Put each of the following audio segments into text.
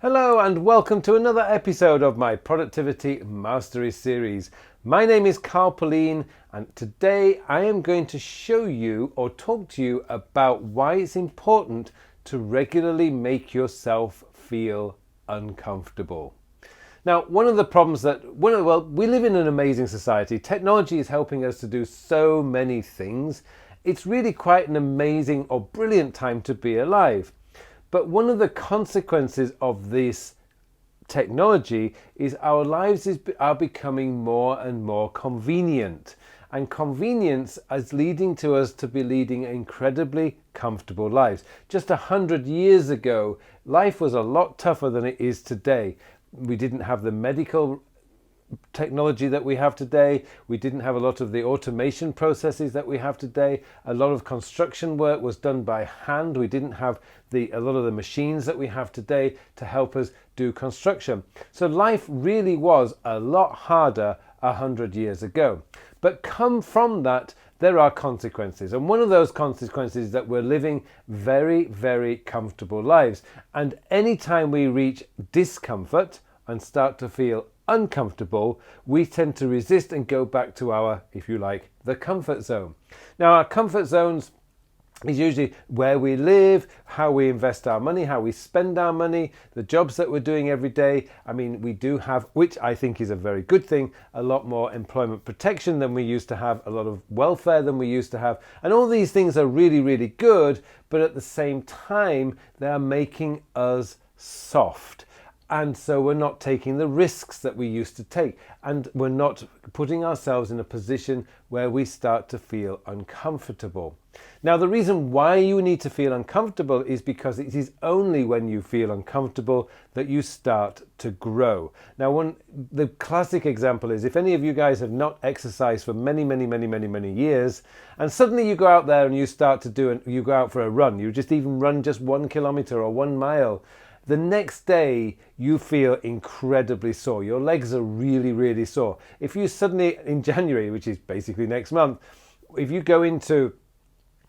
Hello and welcome to another episode of my Productivity Mastery series. My name is Carl Pauline and today I am going to show you or talk to you about why it's important to regularly make yourself feel uncomfortable. Now, one of the problems we live in an amazing society. Technology is helping us to do so many things. It's really quite an amazing or brilliant time to be alive. But one of the consequences of this technology is our lives are becoming more and more convenient. And convenience is leading to us to be leading incredibly comfortable lives. Just 100 years ago, life was a lot tougher than it is today. We didn't have the medical technology that we have today. We didn't have a lot of the automation processes that we have today. A lot of construction work was done by hand. We didn't have a lot of the machines that we have today to help us do construction. So life really was a lot harder 100 years ago. But come from that, there are consequences. And one of those consequences is that we're living very, very comfortable lives. And anytime we reach discomfort and start to feel uncomfortable, we tend to resist and go back to our, if you like, the comfort zone. Now, our comfort zones is usually where we live, how we invest our money, how we spend our money, the jobs that we're doing every day. I mean, we do have, which I think is a very good thing, a lot more employment protection than we used to have, a lot of welfare than we used to have. And all these things are really, really good, but at the same time, they are making us soft. And so we're not taking the risks that we used to take, and we're not putting ourselves in a position where we start to feel uncomfortable. Now, the reason why you need to feel uncomfortable is because it is only when you feel uncomfortable that you start to grow. Now, the classic example is if any of you guys have not exercised for many years, and suddenly you go out there and you start to you go out for a run, you just even run just 1 kilometer or 1 mile. The next day, you feel incredibly sore. Your legs are really, really sore. If you suddenly, in January, which is basically next month, if you go into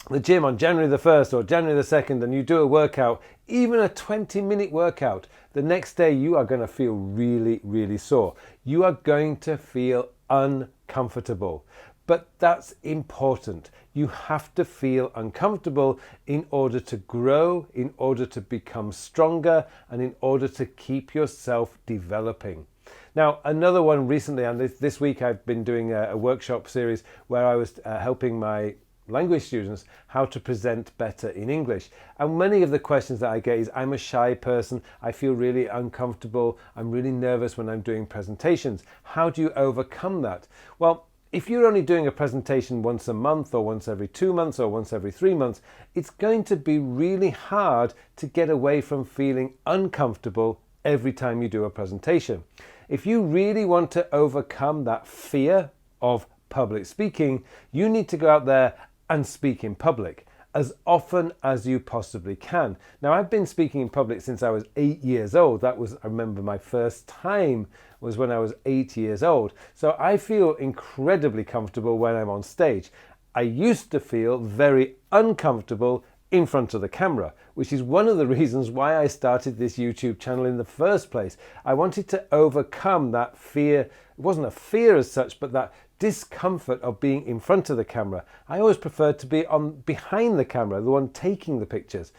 the gym on January the 1st or January the 2nd and you do a workout, even a 20-minute workout, the next day you are going to feel really, really sore. You are going to feel uncomfortable. But that's important. You have to feel uncomfortable in order to grow, in order to become stronger, and in order to keep yourself developing. Now, another one recently, and this week I've been doing a workshop series where I was helping my language students how to present better in English. And many of the questions that I get is, I'm a shy person, I feel really uncomfortable, I'm really nervous when I'm doing presentations. How do you overcome that? Well, if you're only doing a presentation once a month or once every 2 months or once every 3 months, it's going to be really hard to get away from feeling uncomfortable every time you do a presentation. If you really want to overcome that fear of public speaking, you need to go out there and speak in public as often as you possibly can. Now, I've been speaking in public since I was 8 years old. I remember my first time was when I was 8 years old. So I feel incredibly comfortable when I'm on stage. I used to feel very uncomfortable in front of the camera, which is one of the reasons why I started this YouTube channel in the first place. I wanted to overcome that fear. It wasn't a fear as such, but that discomfort of being in front of the camera. I always preferred to be behind the camera, the one taking the pictures.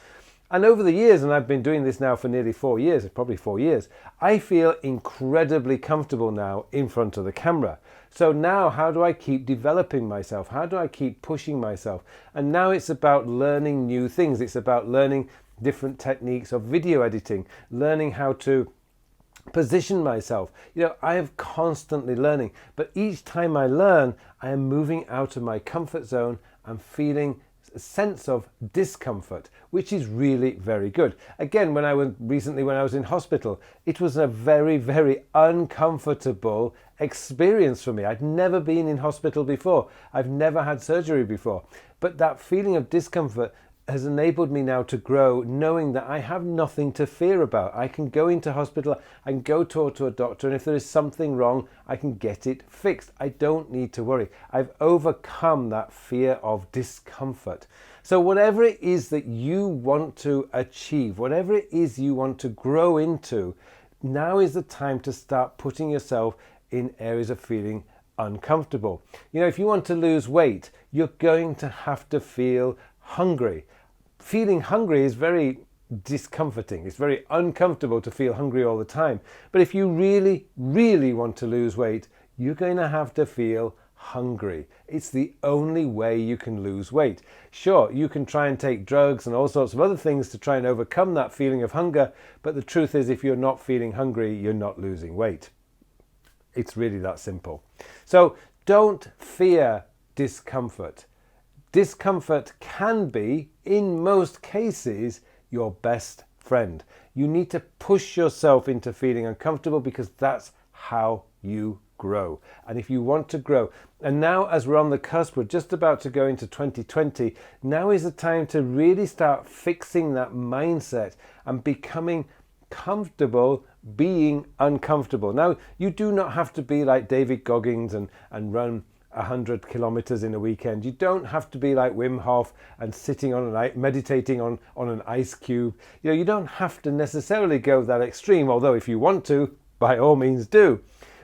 And over the years, and I've been doing this now for nearly 4 years, probably 4 years, I feel incredibly comfortable now in front of the camera. So now how do I keep developing myself? How do I keep pushing myself? And now it's about learning new things. It's about learning different techniques of video editing, learning how to position myself. I am constantly learning, but each time I learn, I am moving out of my comfort zone and feeling a sense of discomfort, which is really very good. Again, when I was in hospital, it was a very, very uncomfortable experience for me. I'd never been in hospital before. I've never had surgery before. But that feeling of discomfort has enabled me now to grow, knowing that I have nothing to fear about. I can go into hospital, I can go talk to a doctor, and if there is something wrong, I can get it fixed. I don't need to worry. I've overcome that fear of discomfort. So whatever it is that you want to achieve, whatever it is you want to grow into, now is the time to start putting yourself in areas of feeling uncomfortable. You know, if you want to lose weight, you're going to have to feel hungry. Feeling hungry is very discomforting. It's very uncomfortable to feel hungry all the time. But if you really, really want to lose weight, you're going to have to feel hungry. It's the only way you can lose weight. Sure, you can try and take drugs and all sorts of other things to try and overcome that feeling of hunger, but the truth is, if you're not feeling hungry, you're not losing weight. It's really that simple. So don't fear discomfort. Discomfort can be, in most cases, your best friend. You need to push yourself into feeling uncomfortable because that's how you grow. And if you want to grow, and now as we're on the cusp, we're just about to go into 2020, now is the time to really start fixing that mindset and becoming comfortable being uncomfortable. Now, you do not have to be like David Goggins and run 100 kilometers in a weekend. You don't have to be like Wim Hof and sitting on meditating on an ice cube. You know, you don't have to necessarily go that extreme, although if you want to, by all means do.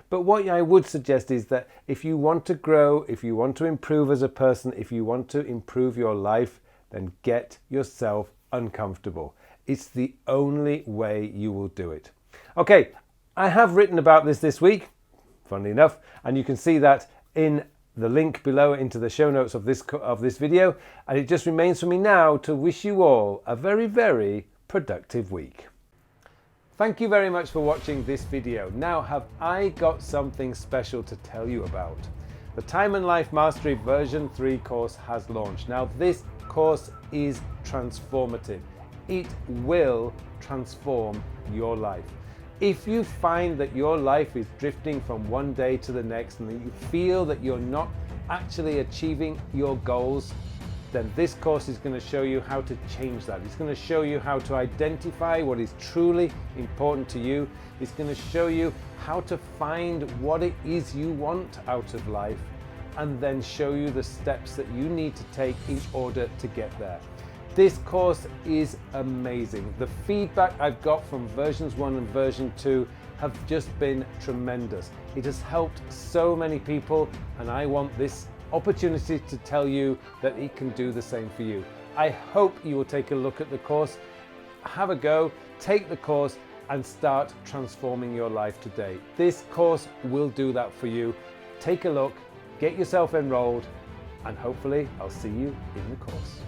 But what I would suggest is that if you want to grow, if you want to improve as a person, if you want to improve your life, then get yourself uncomfortable. It's the only way you will do it. Okay, I have written about this week, funnily enough, and you can see that in the link below into the show notes of this video. And it just remains for me now to wish you all a very, very productive week. Thank you very much for watching this video. Now have I got something special to tell you about. The Time and Life Mastery version 3 course has launched. Now this course is transformative. It will transform your life. If you find that your life is drifting from one day to the next and that you feel that you're not actually achieving your goals, then this course is going to show you how to change that. It's going to show you how to identify what is truly important to you. It's going to show you how to find what it is you want out of life, and then show you the steps that you need to take in order to get there. This course is amazing. The feedback I've got from versions 1 and version 2 have just been tremendous. It has helped so many people, and I want this opportunity to tell you that it can do the same for you. I hope you will take a look at the course, have a go, take the course, and start transforming your life today. This course will do that for you. Take a look, get yourself enrolled, and hopefully I'll see you in the course.